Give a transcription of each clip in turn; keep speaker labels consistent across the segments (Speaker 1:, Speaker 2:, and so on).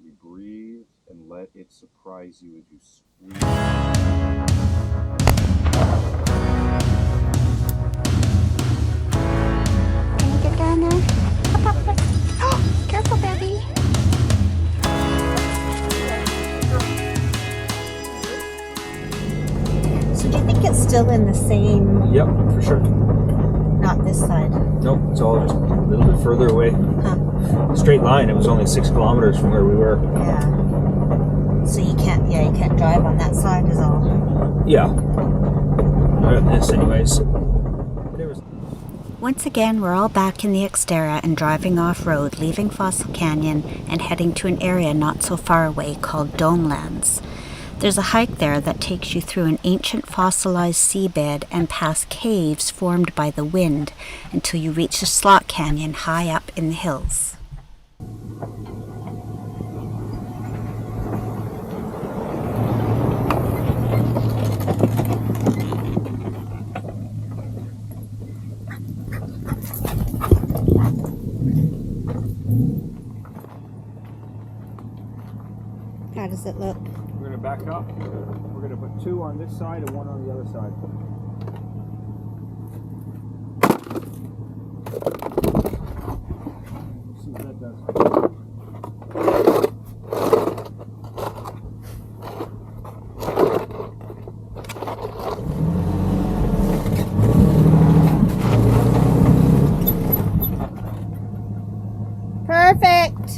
Speaker 1: You breathe and let it surprise you as you squeeze.
Speaker 2: Can you get down there? Up, up, up. Oh, careful, baby. So do you think it's still in the same...
Speaker 3: Yep, for sure.
Speaker 2: Not this side?
Speaker 3: Nope, it's all just a little bit further away.
Speaker 2: Huh.
Speaker 3: Straight line, it was only 6 kilometers from where we were.
Speaker 2: Yeah. So you can't drive on that side is all?
Speaker 3: Yeah. Not at this anyways.
Speaker 2: Once again, we're all back in the Xterra and driving off-road, leaving Fossil Canyon and heading to an area not so far away called Domelands. There's a hike there that takes you through an ancient fossilized seabed and past caves formed by the wind until you reach a slot canyon high up in the hills. How does it look?
Speaker 3: We're going to back up. We're going to put 2 on this side and 1 on the other side. See what that does.
Speaker 2: Perfect!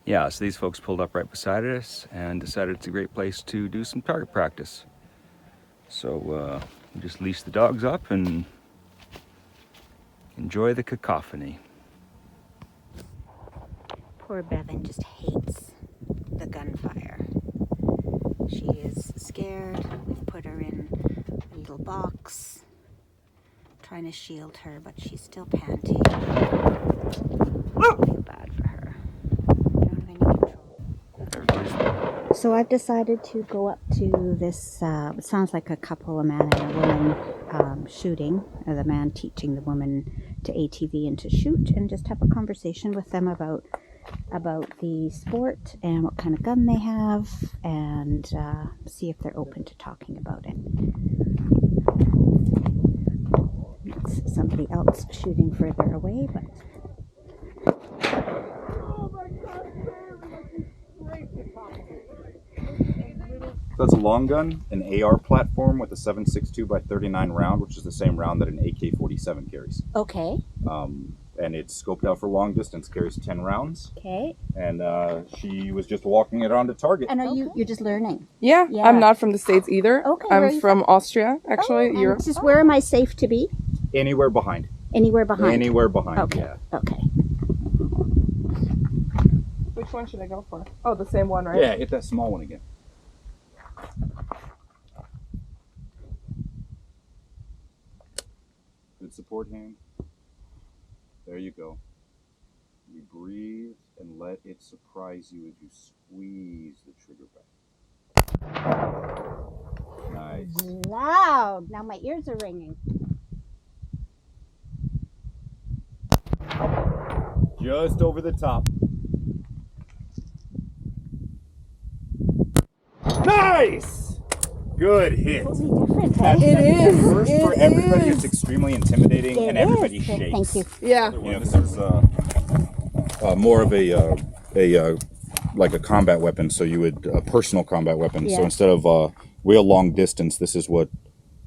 Speaker 1: Yeah, so these folks pulled up right beside us and decided it's a great place to do some target practice. So we just leash the dogs up and enjoy the cacophony.
Speaker 2: Poor Bevan just hates the gunfire. She is scared. We've put her in a little box, trying to shield her, but she's still panting. I feel bad for her. I don't have any control. So I've decided to go up to this, it sounds like a couple, a man and a woman shooting, the man teaching the woman to ATV and to shoot, and just have a conversation with them about the sport and what kind of gun they have, and see if they're open to talking about it. It's somebody else shooting further away, but...
Speaker 1: That's a long gun, an AR platform with a 7.62x39 round, which is the same round that an AK-47 carries.
Speaker 2: Okay.
Speaker 1: And it's scoped out for long distance, carries 10 rounds.
Speaker 2: Okay.
Speaker 1: And she was just walking it onto target.
Speaker 2: And you're just learning?
Speaker 4: Yeah, I'm not from the States either.
Speaker 2: Okay.
Speaker 4: I'm from Austria, actually.
Speaker 2: Oh,
Speaker 4: Europe.
Speaker 2: Just where am I safe to be?
Speaker 1: Anywhere behind.
Speaker 2: Anywhere behind?
Speaker 1: Anywhere behind,
Speaker 2: okay.
Speaker 1: yeah.
Speaker 2: Okay.
Speaker 4: Which one should I go for? Oh, the same one, right?
Speaker 1: Yeah, hit that small one again. Good support hand. There you go. You breathe and let it surprise you as you squeeze the trigger back. Nice.
Speaker 2: Loud. Now my ears are ringing.
Speaker 1: Just over the top. Nice! Good hit.
Speaker 2: Totally different,
Speaker 1: At first,
Speaker 4: It
Speaker 1: for everybody,
Speaker 4: is.
Speaker 1: it's extremely intimidating, and everybody shakes.
Speaker 2: Thank you.
Speaker 4: Yeah.
Speaker 1: You know, this is more of a like a combat weapon. So you would a personal combat weapon.
Speaker 2: Yeah.
Speaker 1: So instead of real long distance, this is what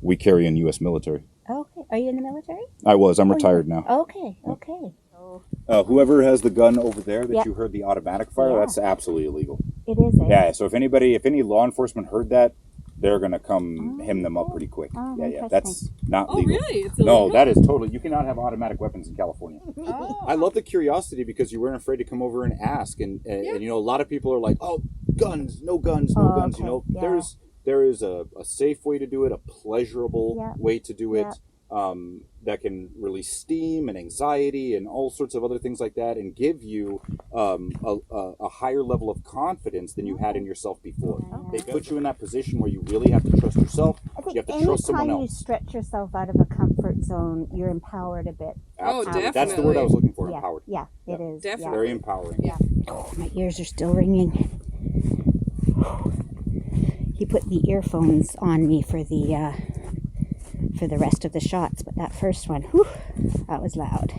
Speaker 1: we carry in U.S. military.
Speaker 2: Okay. Are you in the military?
Speaker 1: I was. I'm retired now.
Speaker 2: Okay. Okay.
Speaker 1: Whoever has the gun over there that
Speaker 2: Yeah.
Speaker 1: you heard the automatic fire,
Speaker 2: Yeah.
Speaker 1: that's absolutely illegal.
Speaker 2: It is.
Speaker 1: Yeah. So if any law enforcement heard that, they're gonna come hem them up pretty quick.
Speaker 2: Oh,
Speaker 1: Yeah.
Speaker 2: interesting.
Speaker 1: That's not
Speaker 4: Oh,
Speaker 1: legal.
Speaker 4: really? It's
Speaker 1: No,
Speaker 4: illegal?
Speaker 1: that is totally. You cannot have automatic weapons in California.
Speaker 4: Oh.
Speaker 1: I love the curiosity because you weren't afraid to come over and ask, and you know, a lot of people are like, "Oh, guns, no guns, no guns." You know,
Speaker 2: okay, yeah.
Speaker 1: there is a safe way to do it, a pleasurable
Speaker 2: Yeah.
Speaker 1: way to do it.
Speaker 2: Yeah.
Speaker 1: that can release steam and anxiety and all sorts of other things like that, and give you a higher level of confidence than you had in yourself before. They put you in that position where you really have to trust yourself. You have to trust someone else.
Speaker 2: Anytime you stretch yourself out of a comfort zone, you're empowered a bit.
Speaker 1: Absolutely.
Speaker 4: Oh,
Speaker 1: That's the word I was looking for.
Speaker 2: Yeah,
Speaker 1: Empowered.
Speaker 2: yeah, it is.
Speaker 4: Definitely.
Speaker 1: Very empowering.
Speaker 4: Yeah.
Speaker 2: Oh, my ears are still ringing. He put the earphones on me for the rest of the shots, but that first one, whew, that was loud.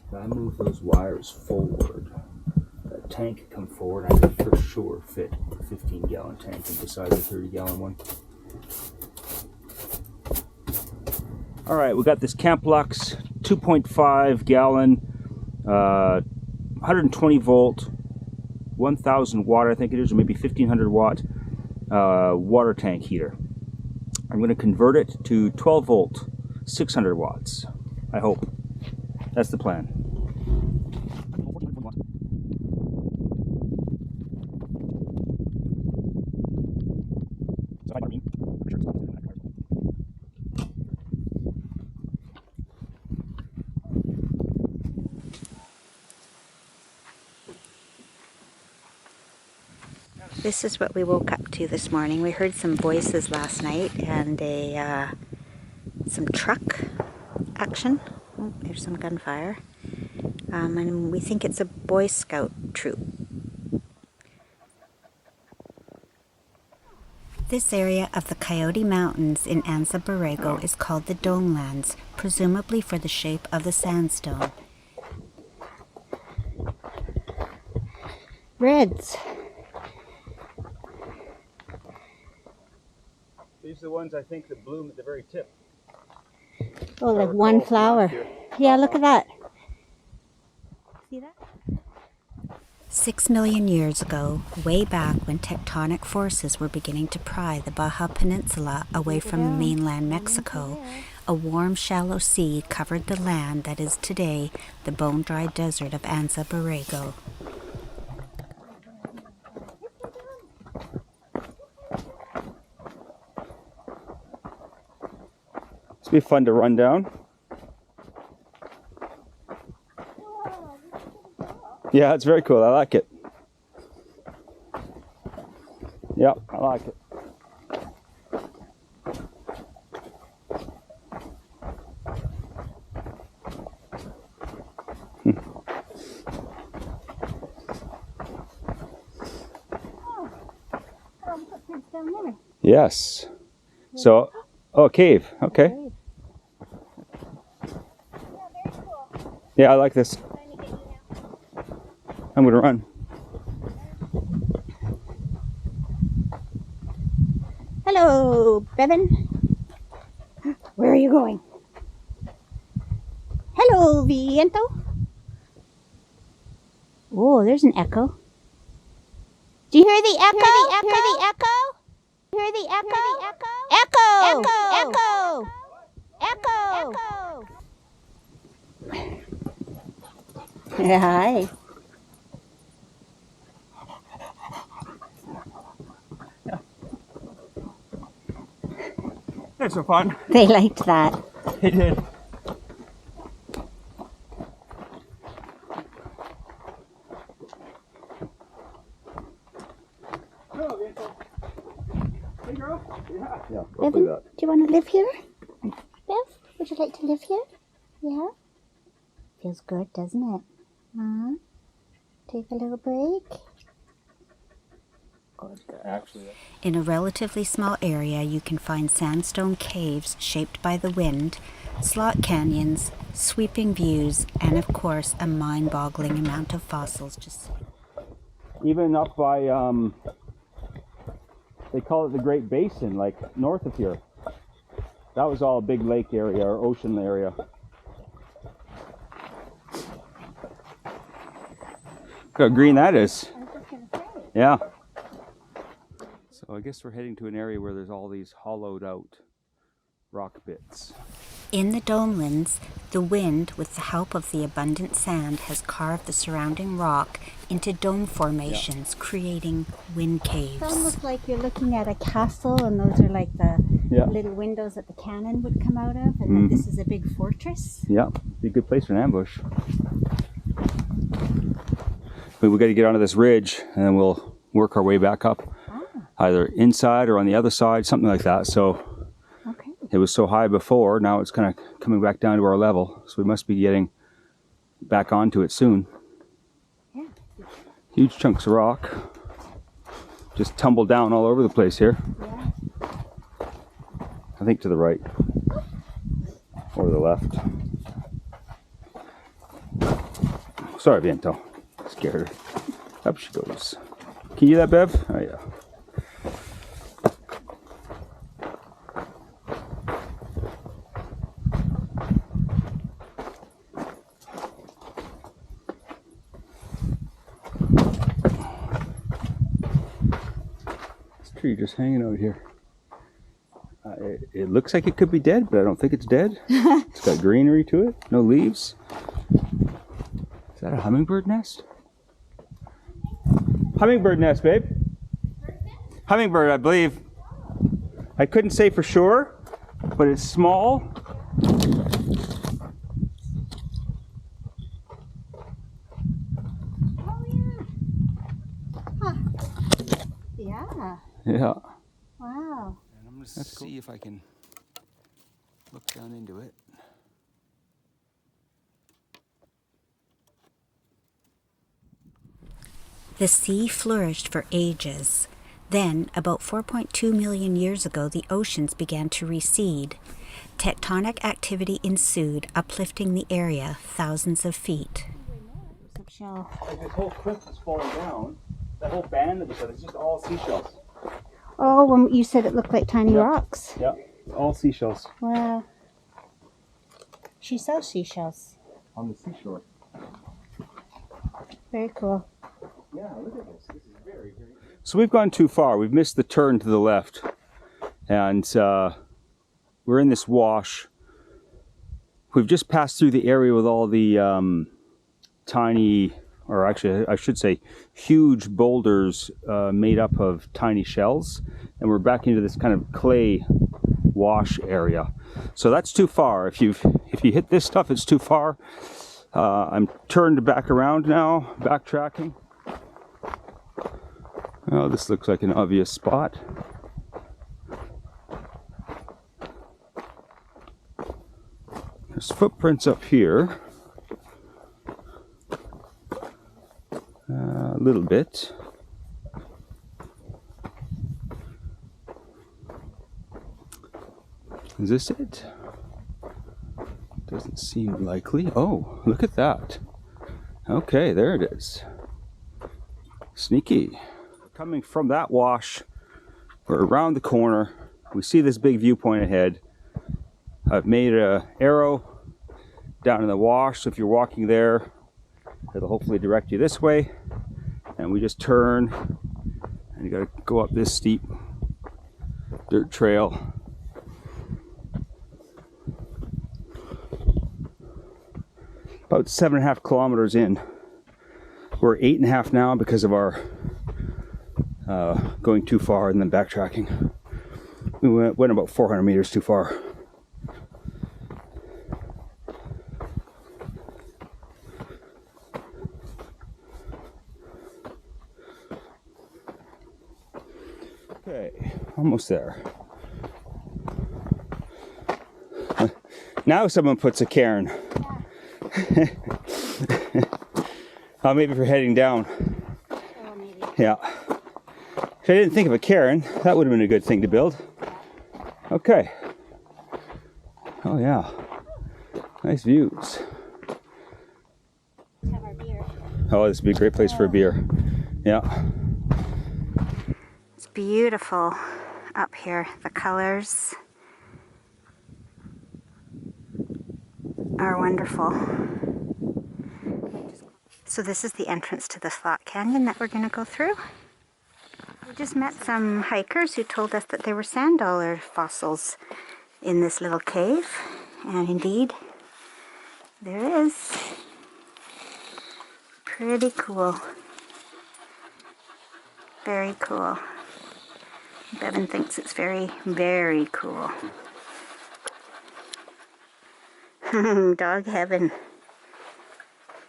Speaker 3: If I move those wires forward, that tank could come forward, I could for sure fit a 15-gallon tank beside the 30-gallon one. All right, we got this Camp Lux 2.5 gallon, 120 volt, 1000 watt, I think it is, or maybe 1500 watt water tank heater. I'm going to convert it to 12 volt, 600 watts, I hope. That's the plan.
Speaker 2: This is what we woke up to this morning. We heard some voices last night and some truck action. Oh, there's some gunfire. And we think it's a Boy Scout troop. This area of the Coyote Mountains in Anza Borrego is called the Domelands, presumably for the shape of the sandstone. Reds.
Speaker 3: These are the ones I think that bloom at the very tip.
Speaker 2: Oh, like one flower. Yeah, look at that. See that? 6 million years ago, way back when tectonic forces were beginning to pry the Baja Peninsula away from mainland Mexico, a warm, shallow sea covered the land that is today the bone-dry desert of Anza Borrego.
Speaker 3: This will be fun to run down. Yeah, it's very cool. I like it. Yeah, I like it. Yes. So, oh, cave. Okay. Yeah, I like this. I'm going to run.
Speaker 2: Hello, Bevan. Where are you going? Hello, Viento. Oh, there's an echo. Do you hear the echo? Hear the echo? Hear the echo? Echo! Echo! Echo! Echo! Yeah, hi.
Speaker 3: That's so fun.
Speaker 2: They liked that.
Speaker 3: They did. Hey girl. Yeah,
Speaker 2: Bevan, do you want to live here? Bev, would you like to live here? Yeah? Feels good, doesn't it? Huh? Take a little break.
Speaker 3: Actually,
Speaker 2: In a relatively small area, you can find sandstone caves shaped by the wind, slot canyons, sweeping views, and of course, a mind-boggling amount of fossils. Just
Speaker 3: even up by, they call it the Great Basin, like north of here. That was all a big lake area or ocean area. Look how green that is.
Speaker 2: I was just gonna say.
Speaker 3: Yeah. So I guess we're heading to an area where there's all these hollowed out rock bits.
Speaker 2: In the Domelands, the wind, with the help of the abundant sand, has carved the surrounding rock into dome formations, creating wind caves. It's almost like you're looking at a castle, and those are like the little windows that the cannon would come out of, and then this is a big fortress.
Speaker 3: Yeah, be a good place for an ambush. But we got to get onto this ridge, and then we'll work our way back up, either inside or on the other side, something like that. So it was so high before, now it's kind of coming back down to our level. So we must be getting back onto it soon.
Speaker 2: Yeah.
Speaker 3: Huge chunks of rock just tumbled down all over the place here.
Speaker 2: Yeah.
Speaker 3: I think to the right or the left. Sorry, Viento. Scared her. Up she goes. Can you do that, Bev? Oh, yeah. This tree just hanging out here. It looks like it could be dead, but I don't think it's dead. It's got greenery to it. No leaves. Is that a hummingbird nest? Hummingbird nest, babe. Hummingbird, I believe. I couldn't say for sure, but it's small.
Speaker 2: Oh yeah. Huh. Yeah.
Speaker 3: Yeah.
Speaker 2: Wow.
Speaker 3: And I'm going to see if I can look down into it.
Speaker 2: The sea flourished for ages. Then, about 4.2 million years ago, the oceans began to recede. Tectonic activity ensued, uplifting the area thousands of feet.
Speaker 3: Like this whole cliff is falling down. That whole band of it's just all seashells.
Speaker 2: Oh, well, you said it looked like tiny rocks.
Speaker 3: Yeah, all seashells
Speaker 2: Wow. She sells seashells.
Speaker 3: on the seashore.
Speaker 2: Very cool.
Speaker 3: Yeah, look at this. This is very, very. So we've gone too far. We've missed the turn to the left, and we're in this wash. We've just passed through the area with all the tiny, or actually, I should say, huge boulders made up of tiny shells, and we're back into this kind of clay wash area. So that's too far. If you hit this stuff, it's too far. I'm turned back around now, backtracking. Oh, this looks like an obvious spot. There's footprints up here. A little bit. Is this it? Doesn't seem likely. Oh, look at that. Okay, there it is. Sneaky. Coming from that wash, we're around the corner. We see this big viewpoint ahead. I've made an arrow down in the wash, so if you're walking there, it'll hopefully direct you this way. And we just turn, and you gotta go up this steep dirt trail. About 7.5 kilometers in. We're 8.5 now because of our going too far and then backtracking. We went about 400 meters too far. Okay, almost there. Now someone puts a cairn. Oh, maybe for heading down.
Speaker 2: Oh, maybe.
Speaker 3: Yeah. If I didn't think of a cairn, that would have been a good thing to build. Okay. Oh yeah. Nice views.
Speaker 2: Let's have our beer.
Speaker 3: Oh, this would be a great place for a beer. Yeah.
Speaker 2: It's beautiful up here. The colors. are wonderful. So this is the entrance to the slot canyon that we're going to go through. We just met some hikers who told us that there were sand dollar fossils in this little cave, and indeed there is. Pretty cool. Very cool. Bevan thinks it's very, very cool. Dog heaven.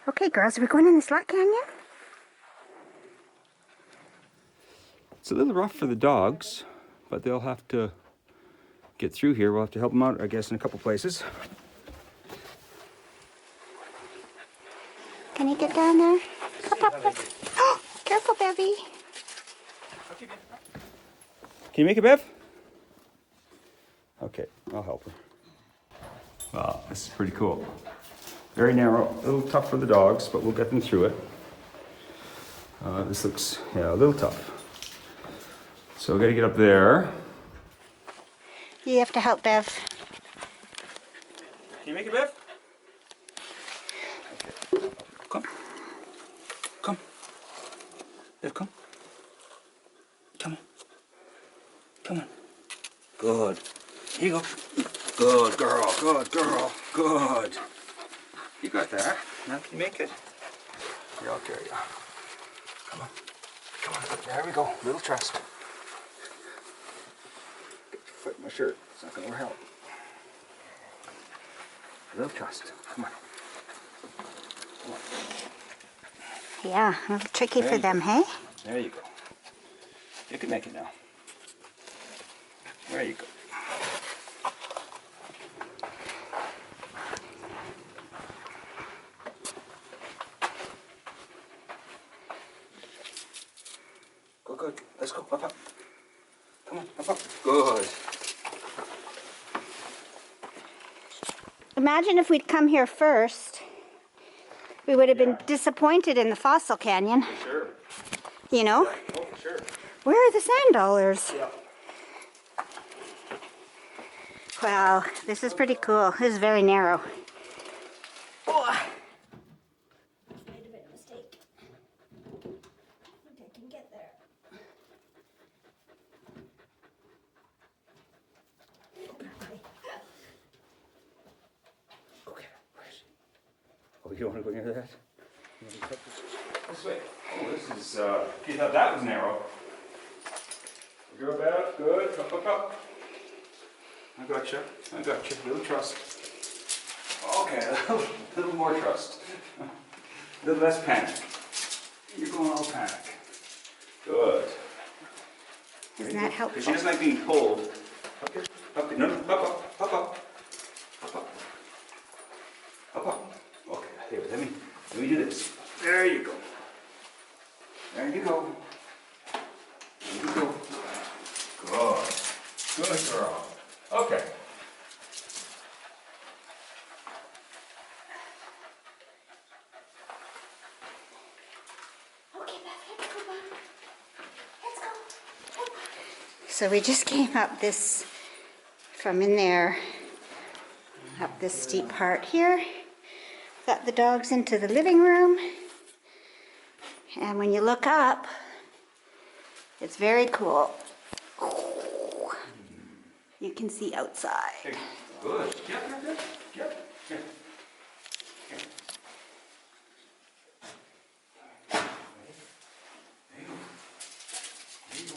Speaker 2: Okay, girls, are we going in the slot canyon?
Speaker 3: It's a little rough for the dogs, but they'll have to get through here. We'll have to help them out, I guess, in a couple places.
Speaker 2: Can you get down there? Up. Oh, careful, Bevy.
Speaker 3: Can you make it, Bev? Okay, I'll help her. Wow, this is pretty cool. Very narrow, a little tough for the dogs, but we'll get them through it. This looks, yeah, a little tough. So we got to get up there.
Speaker 2: You have to help Bev.
Speaker 3: Can you make it, Bev? Okay. Come. Bev, come. Come on. Good. Here you go. Good girl. Good. You got that. Now can you make it? Here, I'll carry you. Come on. There we go. Little trust. Get your foot in my shirt. It's not going to help. Little trust. Come on.
Speaker 2: Yeah, a little tricky for them, hey?
Speaker 3: There you go. You can make it now. There you go. Good. Let's go. Up. Come on, up. Good.
Speaker 2: Imagine if we'd come here first. We would have been disappointed in the fossil canyon.
Speaker 3: For sure.
Speaker 2: You know?
Speaker 3: Yeah. Oh, for sure.
Speaker 2: Where are the sand dollars?
Speaker 3: Yeah.
Speaker 2: Wow, this is pretty cool. This is very narrow. Oh. Made a bit of a mistake. I think I can get there.
Speaker 3: Okay. Oh, you don't want to go near that? This way. Oh, this is, you thought that was narrow. Go about, good. Up. I got you. Little trust. Okay, a little more trust. A little less panic. You're going all panic. Good.
Speaker 2: Isn't that helpful?
Speaker 3: Because she doesn't like being pulled. Up here. No, up. Okay, here, let me do this. There you go. Good girl. Okay.
Speaker 2: So we just came up this, from in there, up this steep part here. Got the dogs into the living room. And when you look up, it's very cool. You can see outside.
Speaker 3: Okay. Good. Yep.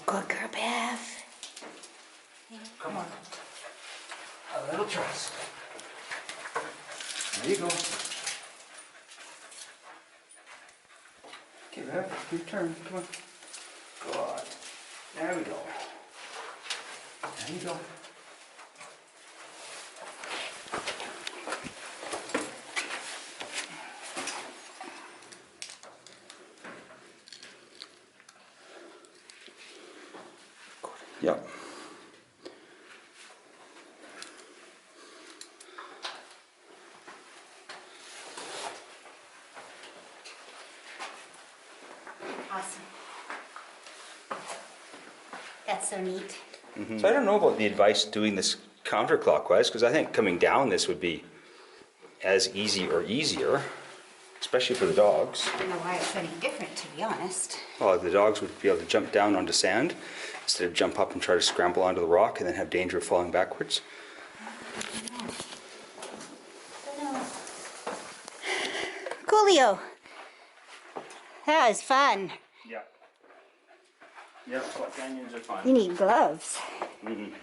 Speaker 2: Good girl, Bev.
Speaker 3: Come on. A little trust. There you go. Okay, Bev, your turn. Come on. Good. There we go. There you go. Yep.
Speaker 2: Awesome. That's so neat.
Speaker 3: Mm-hmm. So I don't know about the advice doing this counterclockwise, because I think coming down this would be as easy or easier, especially for the dogs.
Speaker 2: I don't know why it's any different, to be honest.
Speaker 3: Well, the dogs would be able to jump down onto sand instead of jump up and try to scramble onto the rock and then have danger of falling backwards.
Speaker 2: Coolio. That was fun.
Speaker 3: Yeah. Yeah, salt canyons are fun.
Speaker 2: You need gloves.
Speaker 3: Mm-hmm.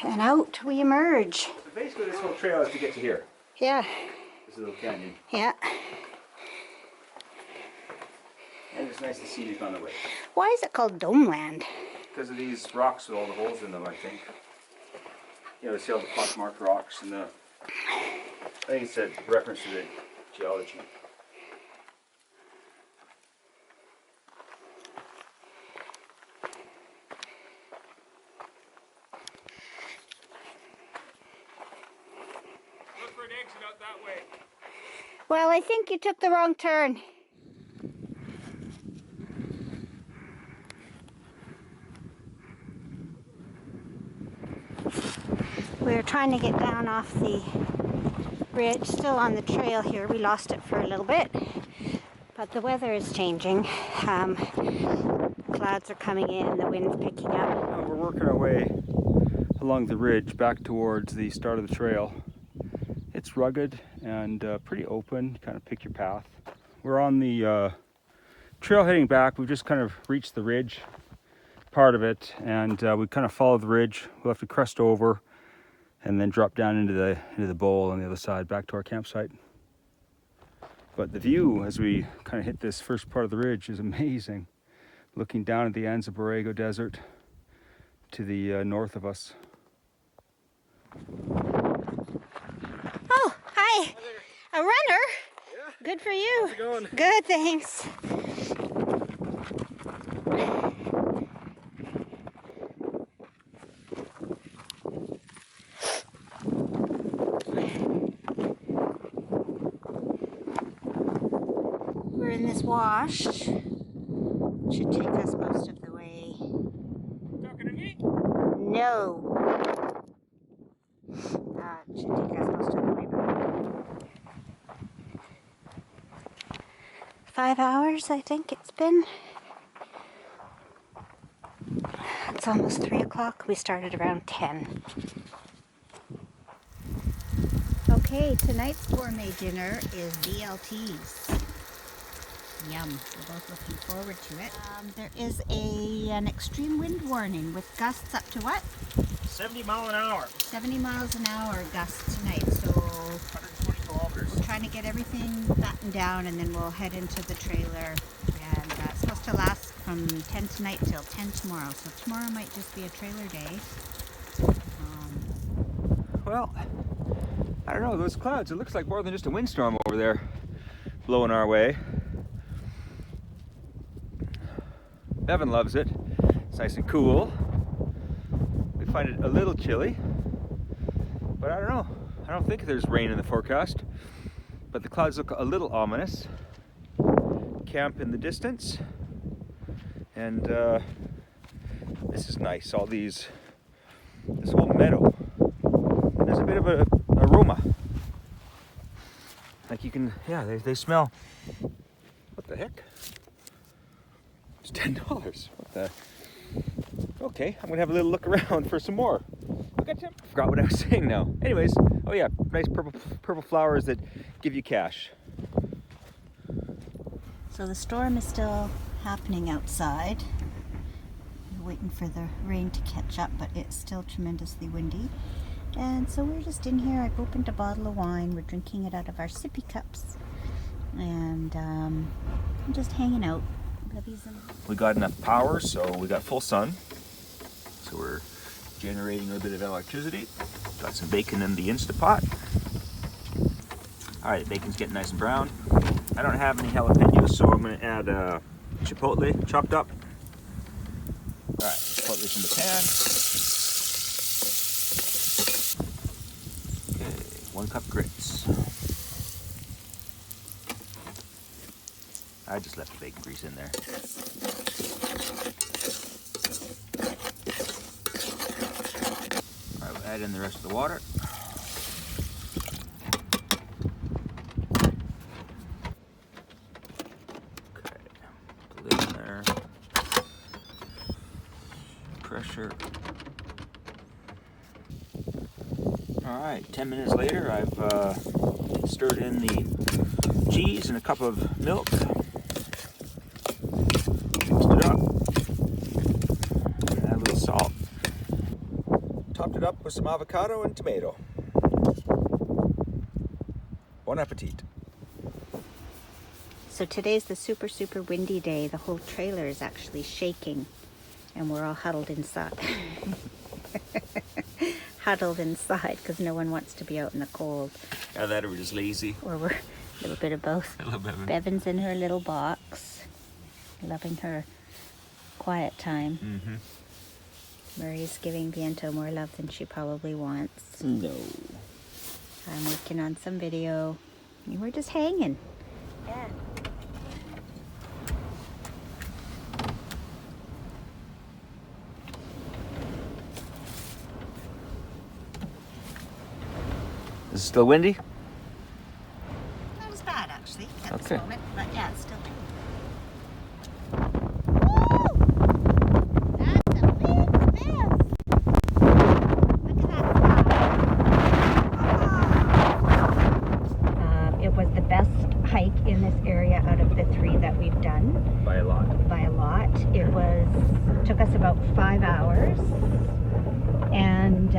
Speaker 2: And out we emerge.
Speaker 3: So basically this whole trail is to get to here.
Speaker 2: Yeah.
Speaker 3: This little canyon.
Speaker 2: Yeah.
Speaker 3: And it's nice to see these on the way.
Speaker 2: Why is it called Domeland?
Speaker 3: Because of these rocks with all the holes in them, I think. You know, see all the pockmarked rocks and the... I think it's a reference to the geology. Look for an exit out that way.
Speaker 2: Well, I think you took the wrong turn. We're trying to get down off the ridge, still on the trail here. We lost it for a little bit, but the weather is changing. Clouds are coming in, the wind's picking up.
Speaker 3: We're working our way along the ridge back towards the start of the trail. It's rugged and pretty open. You kind of pick your path. We're on the trail heading back. We've just kind of reached the ridge part of it, and we kind of follow the ridge. We'll have to crest over and then drop down into the bowl on the other side back to our campsite. But the view as we kind of hit this first part of the ridge is amazing. Looking down at the Anza Borrego Desert to the north of us.
Speaker 2: Oh, hi. A runner? Yeah. Good for you.
Speaker 5: How's it going?
Speaker 2: Good, thanks. We're in this wash. Should take us most of the way.
Speaker 3: Talking to me?
Speaker 2: No. It should take us most of the way back. 5 hours, I think it's been. It's almost 3 o'clock. We started around 10. Okay, tonight's gourmet dinner is BLTs. Yum. We're both looking forward to it. There is an extreme wind warning with gusts up to what?
Speaker 5: 70 mile an hour.
Speaker 2: 70 miles an hour gusts tonight, so
Speaker 5: 120 kilometers.
Speaker 2: we're trying to get everything battened down and then we'll head into the trailer. And it's supposed to last from 10 tonight till 10 tomorrow, so tomorrow might just be a trailer day.
Speaker 3: Well, I don't know, those clouds, it looks like more than just a windstorm over there blowing our way. Bevan loves it. It's nice and cool. We find it a little chilly, but I don't know. I don't think there's rain in the forecast, but the clouds look a little ominous. Camp in the distance, and this is nice. All these, this whole meadow. There's a bit of a aroma. Like you can, yeah, they smell. What the heck? It's $10. What the? Okay, I'm gonna have a little look around for some more. Look at him. Forgot what I was saying now. Anyways, oh yeah, nice purple flowers that give you cash.
Speaker 2: So the storm is still happening outside. We're waiting for the rain to catch up, but it's still tremendously windy. And so we're just in here. I've opened a bottle of wine. We're drinking it out of our sippy cups. And I'm just hanging out.
Speaker 3: We got enough power, so we got full sun. So we're generating a bit of electricity. Got some bacon in the Instapot. All right, bacon's getting nice and brown. I don't have any jalapenos, so I'm gonna add chipotle chopped up. All right, chipotle's in the pan. Okay, 1 cup grits. I just left the bacon grease in there. All right, we'll Add in the rest of the water. Okay, put the lid in there. Pressure. Alright, 10 minutes later I've stirred in the cheese and a cup of milk. Mixed it up. Add a little salt. Topped it up with some avocado and tomato. Bon appetit.
Speaker 2: So today's the super, super windy day. The whole trailer is actually shaking and we're all huddled inside. Huddled inside because no one wants to be out in the cold.
Speaker 3: Either that or we're just lazy.
Speaker 2: Or we're a little bit of both.
Speaker 3: A little bit of
Speaker 2: Bevan's in her little box, loving her quiet time.
Speaker 3: Mm-hmm.
Speaker 2: Murray's giving Viento more love than she probably wants.
Speaker 3: No.
Speaker 2: I'm working on some video. We're just hanging. Yeah.
Speaker 3: Is it still windy?
Speaker 2: Not as bad actually at
Speaker 3: Okay.
Speaker 2: this moment, but yeah, it's still windy. That's a big mess. Look at that. It was the best hike in this area out of the 3 that we've done.
Speaker 3: By a lot.
Speaker 2: By a lot. It took us about 5 hours, and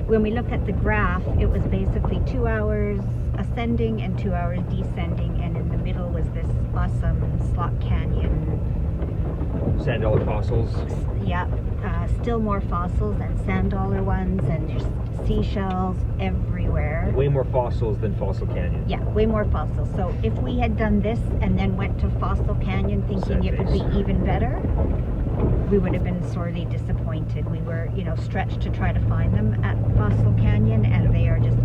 Speaker 2: when we look at the graph, it was basically 2 hours ascending and 2 hours descending, and in the middle was this awesome slot canyon.
Speaker 3: Sand dollar fossils.
Speaker 2: Yeah, still more fossils and sand dollar ones, and there's seashells everywhere.
Speaker 3: Way more fossils than Fossil Canyon.
Speaker 2: Yeah, way more fossils. So if we had done this and then went to Fossil Canyon thinking it would be even better, we would have been sorely disappointed. We were, stretched to try to find them at Fossil Canyon, and they are just